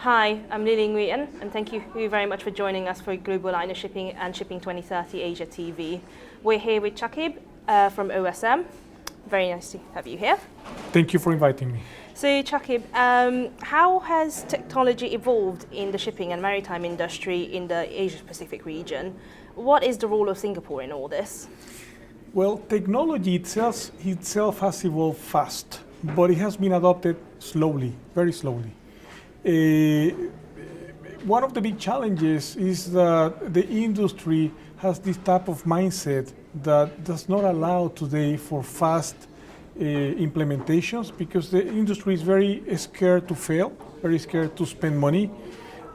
Hi, I'm Lily Nguyen, and thank you very much for joining us for Global Liner Shipping and Shipping 2030 Asia TV. We're here with Chakib from OSM. Very nice to have you here. Thank you for inviting me. So Chakib, how has technology evolved in the shipping and maritime industry in the Asia-Pacific region? What is the role of Singapore in all this? Well, technology itself has evolved fast, but it has been adopted slowly, very slowly. One of the big challenges is that the industry has this type of mindset that does not allow today for fast implementations, because the industry is very scared to fail, very scared to spend money,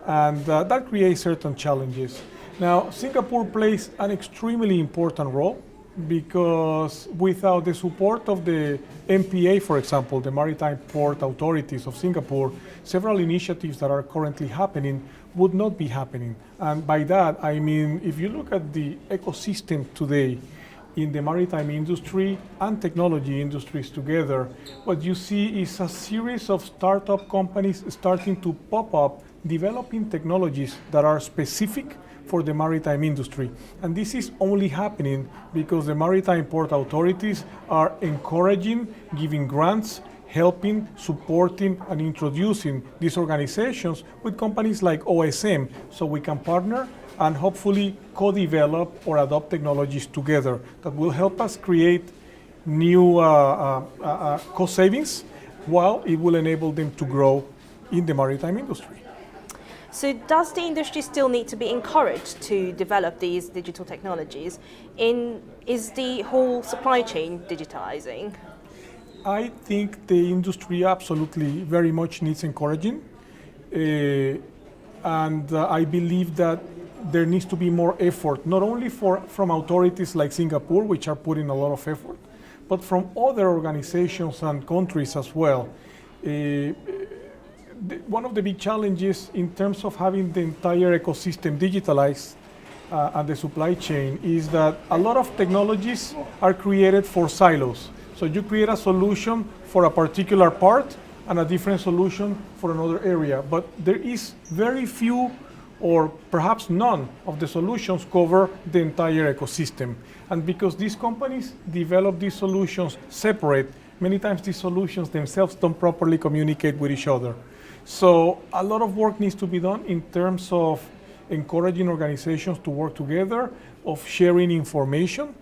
and that creates certain challenges. Now, Singapore plays an extremely important role, because without the support of the MPA, for example, the Maritime Port Authorities of Singapore, several initiatives that are currently happening would not be happening. And by that, I mean, if you look at the ecosystem today in the maritime industry and technology industries together, what you see is a series of startup companies starting to pop up, developing technologies that are specific for the maritime industry. And this is only happening because the Maritime Port Authorities are encouraging, giving grants, helping, supporting, and introducing these organizations with companies like OSM, so we can partner and hopefully co-develop or adopt technologies together that will help us create new cost savings, while it will enable them to grow in the maritime industry. So does the industry still need to be encouraged to develop these digital technologies? Is the whole supply chain digitalizing? I think the industry absolutely very much needs encouraging. And I believe that there needs to be more effort, not only from authorities like Singapore, which are putting a lot of effort, but from other organizations and countries as well. One of the big challenges in terms of having the entire ecosystem digitalized and the supply chain is that a lot of technologies are created for silos. So you create a solution for a particular part and a different solution for another area, but there is very few or perhaps none of the solutions cover the entire ecosystem. And because these companies develop these solutions separate, many times these solutions themselves don't properly communicate with each other. So a lot of work needs to be done in terms of encouraging organizations to work together, of sharing information,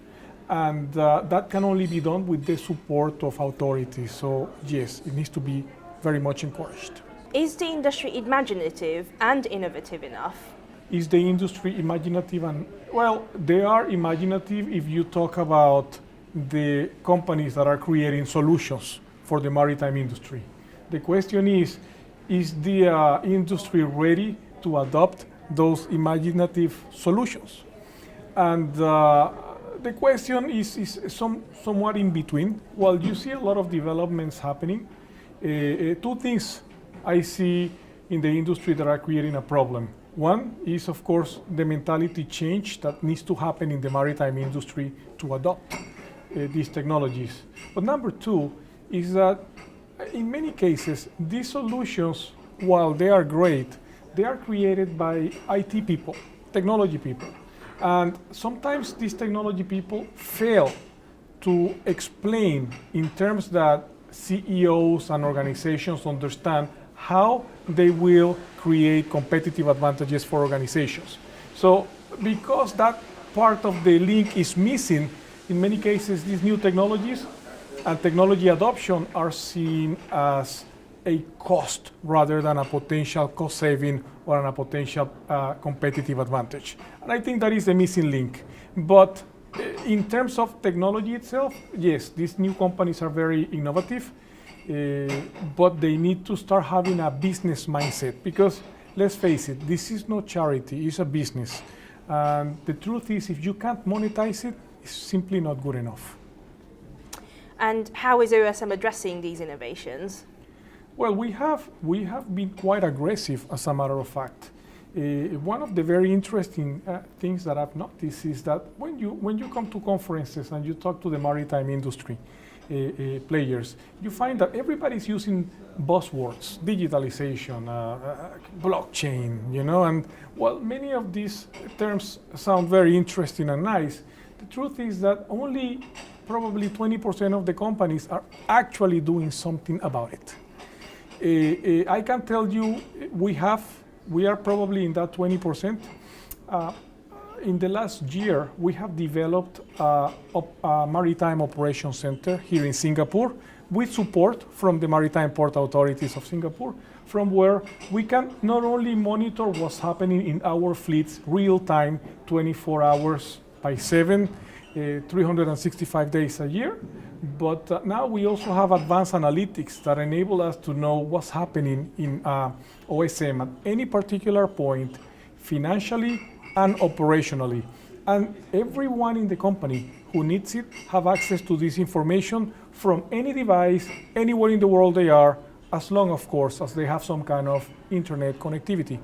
and that can only be done with the support of authorities. So yes, it needs to be very much encouraged. Is the industry imaginative and innovative enough? Is the industry imaginative? And well, they are imaginative if you talk about the companies that are creating solutions for the maritime industry. The question is the industry ready to adopt those imaginative solutions? And the question is somewhat in between. While you see a lot of developments happening, two things I see in the industry that are creating a problem. One is, of course, the mentality change that needs to happen in the maritime industry to adopt these technologies. But number two is that in many cases, these solutions, while they are great, they are created by IT people, technology people. And sometimes these technology people fail to explain in terms that CEOs and organizations understand how they will create competitive advantages for organizations. So because that part of the link is missing, in many cases these new technologies and technology adoption are seen as a cost rather than a potential cost saving or a potential competitive advantage. And I think that is the missing link. But in terms of technology itself, yes, these new companies are very innovative, but they need to start having a business mindset, because let's face it, this is not charity, it's a business. And the truth is, if you can't monetize it, it's simply not good enough. And how is OSM addressing these innovations? Well, we have been quite aggressive, as a matter of fact. One of the very interesting things that I've noticed is that when you come to conferences and you talk to the maritime industry, players, you find that everybody's using buzzwords, digitalisation, blockchain, and while many of these terms sound very interesting and nice, the truth is that only probably 20% of the companies are actually doing something about it. I can tell you we are probably in that 20%. In the last year, we have developed a maritime operations center here in Singapore with support from the Maritime Port Authorities of Singapore, from where we can not only monitor what's happening in our fleets real time, 24 hours by 7, 365 days a year, but now we also have advanced analytics that enable us to know what's happening in OSM at any particular point, financially and operationally. And everyone in the company who needs it have access to this information from any device, anywhere in the world they are, as long, of course, as they have some kind of internet connectivity.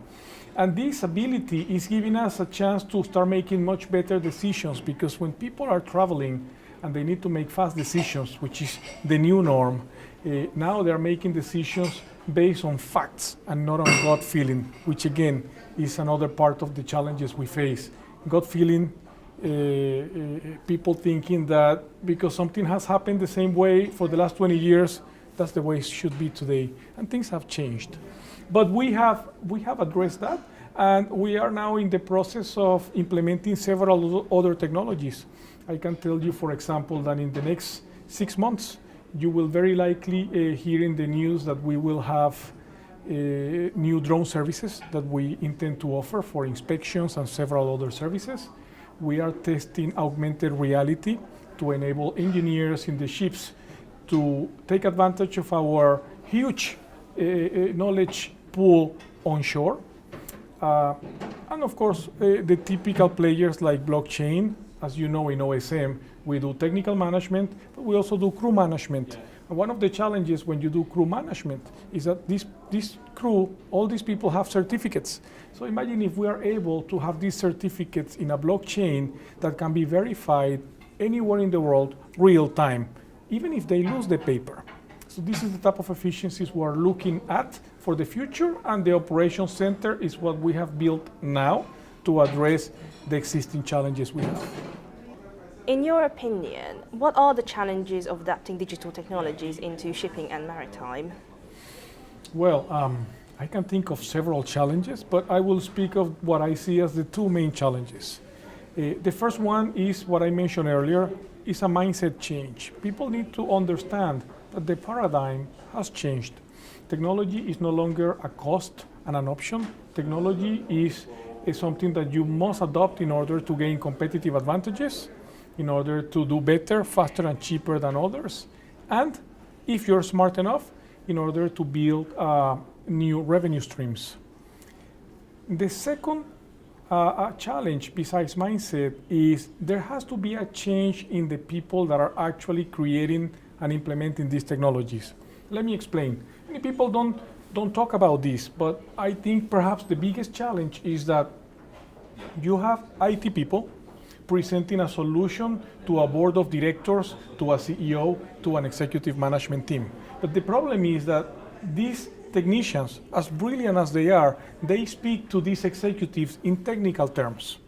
And this ability is giving us a chance to start making much better decisions, because when people are traveling and they need to make fast decisions, which is the new norm, now they're making decisions based on facts and not on gut feeling, which again is another part of the challenges we face. Gut feeling, people thinking that because something has happened the same way for the last 20 years, that's the way it should be today, and things have changed. But we have addressed that, and we are now in the process of implementing several other technologies. I can tell you, for example, that in the next 6 months, you will very likely hear in the news that we will have new drone services that we intend to offer for inspections and several other services. We are testing augmented reality to enable engineers in the ships to take advantage of our huge knowledge pool onshore. And of course, the typical players like blockchain. As you know, in OSM, we do technical management, but we also do crew management. And one of the challenges when you do crew management is that this crew, all these people have certificates. So imagine if we are able to have these certificates in a blockchain that can be verified anywhere in the world, real time, even if they lose the paper. So this is the type of efficiencies we are looking at for the future, and the operations center is what we have built now to address the existing challenges we have. In your opinion, what are the challenges of adapting digital technologies into shipping and maritime? Well, I can think of several challenges, but I will speak of what I see as the two main challenges. The first one is what I mentioned earlier, is a mindset change. People need to understand that the paradigm has changed. Technology is no longer a cost and an option. Technology is something that you must adopt in order to gain competitive advantages, in order to do better, faster and cheaper than others, and if you're smart enough, in order to build new revenue streams. The second challenge besides mindset is there has to be a change in the people that are actually creating and implementing these technologies. Let me explain. Many people don't talk about this, but I think perhaps the biggest challenge is that you have IT people presenting a solution to a board of directors, to a CEO, to an executive management team. But the problem is that these technicians, as brilliant as they are, they speak to these executives in technical terms.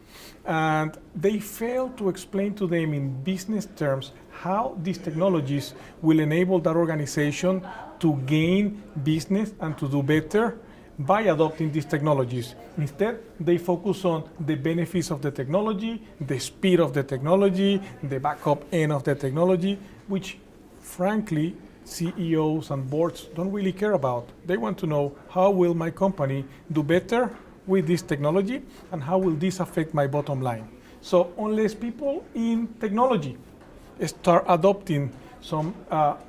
And they fail to explain to them in business terms how these technologies will enable that organization to gain business and to do better by adopting these technologies. Instead, they focus on the benefits of the technology, the speed of the technology, the backup end of the technology, which frankly, CEOs and boards don't really care about. They want to know, how will my company do better with this technology, and how will this affect my bottom line? So unless people in technology start adopting some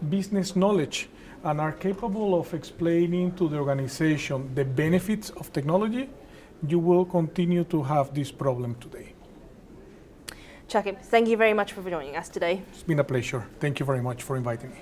business knowledge and are capable of explaining to the organization the benefits of technology, you will continue to have this problem today. Chakib, thank you very much for joining us today. It's been a pleasure. Thank you very much for inviting me.